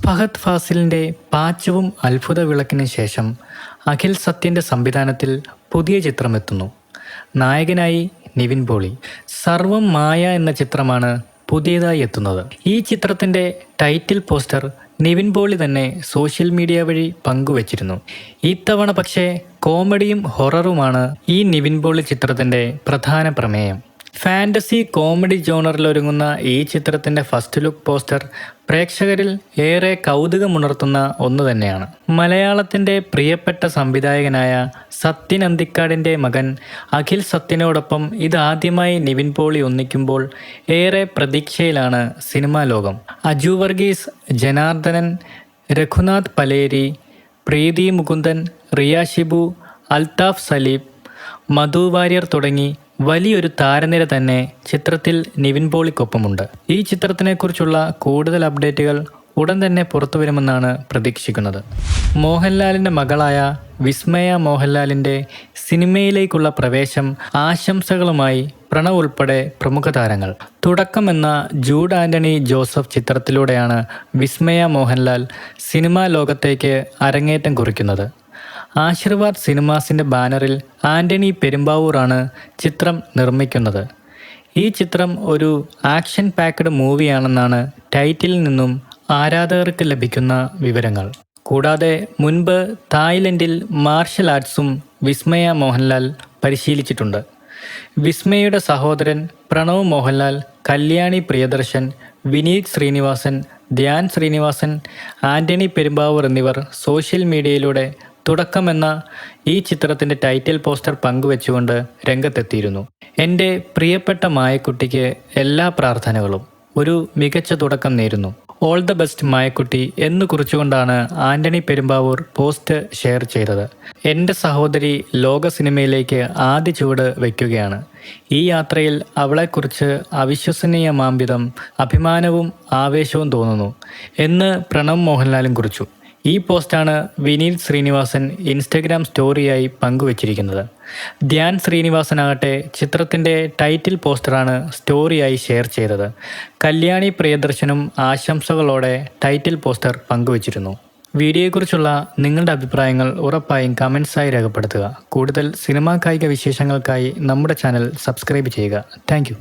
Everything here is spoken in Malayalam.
ഫഹദ് ഫാസിലിൻ്റെ പാച്ചവും അത്ഭുത വിളക്കിന് ശേഷം അഖിൽ സത്യൻ്റെ സംവിധാനത്തിൽ പുതിയ ചിത്രമെത്തുന്നു. നായകനായി നിവിൻ പോളി. സർവം മായ എന്ന ചിത്രമാണ് പുതിയതായി എത്തുന്നത്. ഈ ചിത്രത്തിൻ്റെ ടൈറ്റിൽ പോസ്റ്റർ നിവിൻ പോളി തന്നെ സോഷ്യൽ മീഡിയ വഴി പങ്കുവച്ചിരുന്നു. ഇത്തവണ പക്ഷേ കോമഡിയും ഹൊററുമാണ് ഈ നിവിൻ പോളി ചിത്രത്തിൻ്റെ പ്രധാന പ്രമേയം. ഫാൻറ്റസി കോമഡി ജോണറിലൊരുങ്ങുന്ന ഈ ചിത്രത്തിൻ്റെ ഫസ്റ്റ് ലുക്ക് പോസ്റ്റർ പ്രേക്ഷകരിൽ ഏറെ കൗതുകമുണർത്തുന്ന ഒന്ന് തന്നെയാണ്. മലയാളത്തിൻ്റെ പ്രിയപ്പെട്ട സംവിധായകനായ സത്യൻ അന്തിക്കാടിൻ്റെ മകൻ അഖിൽ സത്യനോടൊപ്പം ഇതാദ്യമായി നിവിൻ പോളി ഒന്നിക്കുമ്പോൾ ഏറെ പ്രതീക്ഷയിലാണ് സിനിമാ ലോകം. അജു വർഗീസ്, ജനാർദ്ദനൻ, രഘുനാഥ് പലേരി, പ്രീതി മുകുന്ദൻ, റിയ ഷിബു, അൽത്താഫ് സലീം, മധു വാര്യർ തുടങ്ങി വലിയൊരു താരനിര തന്നെ ചിത്രത്തിൽ നിവിൻ പോളിക്കൊപ്പമുണ്ട്. ഈ ചിത്രത്തിനെക്കുറിച്ചുള്ള കൂടുതൽ അപ്ഡേറ്റുകൾ ഉടൻ തന്നെ പുറത്തു വരുമെന്നാണ് പ്രതീക്ഷിക്കുന്നത്. മോഹൻലാലിൻ്റെ മകളായ വിസ്മയ മോഹൻലാലിൻ്റെ സിനിമയിലേക്കുള്ള പ്രവേശം ആശംസകളുമായി പ്രണവ് ഉൾപ്പെടെ പ്രമുഖ താരങ്ങൾ. തുടക്കം എന്ന ജൂഡ് ആൻ്റണി ജോസഫ് ചിത്രത്തിലൂടെയാണ് വിസ്മയ മോഹൻലാൽ സിനിമാ ലോകത്തേക്ക് അരങ്ങേറ്റം കുറിക്കുന്നത്. ആശീർവാദ് സിനിമാസിൻ്റെ ബാനറിൽ ആൻ്റണി പെരുമ്പാവൂറാണ് ചിത്രം നിർമ്മിക്കുന്നത്. ഈ ചിത്രം ഒരു ആക്ഷൻ പാക്ക്ഡ് മൂവിയാണെന്നാണ് ടൈറ്റിലിൽ നിന്നും ആരാധകർക്ക് ലഭിക്കുന്ന വിവരങ്ങൾ. കൂടാതെ മുൻപ് തായ്ലൻഡിൽ മാർഷൽ ആർട്സും വിസ്മയ മോഹൻലാൽ പരിശീലിച്ചിട്ടുണ്ട്. വിസ്മയയുടെ സഹോദരൻ പ്രണവ് മോഹൻലാൽ, കല്യാണി പ്രിയദർശൻ, വിനീത് ശ്രീനിവാസൻ, ധ്യാൻ ശ്രീനിവാസൻ, ആൻ്റണി പെരുമ്പാവൂർ എന്നിവർ സോഷ്യൽ മീഡിയയിലൂടെ തുടക്കം എന്ന ഈ ചിത്രത്തിൻ്റെ ടൈറ്റിൽ പോസ്റ്റർ പങ്കുവെച്ചുകൊണ്ട് രംഗത്തെത്തിയിരുന്നു. എൻ്റെ പ്രിയപ്പെട്ട മായക്കുട്ടിക്ക് എല്ലാ പ്രാർത്ഥനകളും, ഒരു മികച്ച തുടക്കം നേരുന്നു, ഓൾ ദ ബെസ്റ്റ് മായക്കുട്ടി എന്ന് കുറിച്ചുകൊണ്ടാണ് ആൻ്റണി പെരുമ്പാവൂർ പോസ്റ്റ് ഷെയർ ചെയ്തത്. എൻ്റെ സഹോദരി ലോക സിനിമയിലേക്ക് ആദ്യ ചുവട് വയ്ക്കുകയാണ്. ഈ യാത്രയിൽ അവളെക്കുറിച്ച് അവിശ്വസനീയമാംവിധം അഭിമാനവും ആവേശവും തോന്നുന്നു എന്ന് പ്രണവ് മോഹൻലാലും കുറിച്ചു. ഈ പോസ്റ്റാണ് വിനീത് ശ്രീനിവാസൻ ഇൻസ്റ്റഗ്രാം സ്റ്റോറിയായി പങ്കുവച്ചിരിക്കുന്നത്. ധ്യാൻ ശ്രീനിവാസനാകട്ടെ ചിത്രത്തിൻ്റെ ടൈറ്റിൽ പോസ്റ്ററാണ് സ്റ്റോറിയായി ഷെയർ ചെയ്തത്. കല്യാണി പ്രിയദർശനും ആശംസകളോടെ ടൈറ്റിൽ പോസ്റ്റർ പങ്കുവച്ചിരുന്നു. വീഡിയോയെക്കുറിച്ചുള്ള നിങ്ങളുടെ അഭിപ്രായങ്ങൾ ഉറപ്പായും കമൻസായി രേഖപ്പെടുത്തുക. കൂടുതൽ സിനിമാ കായിക വിശേഷങ്ങൾക്കായി നമ്മുടെ ചാനൽ സബ്സ്ക്രൈബ് ചെയ്യുക. താങ്ക്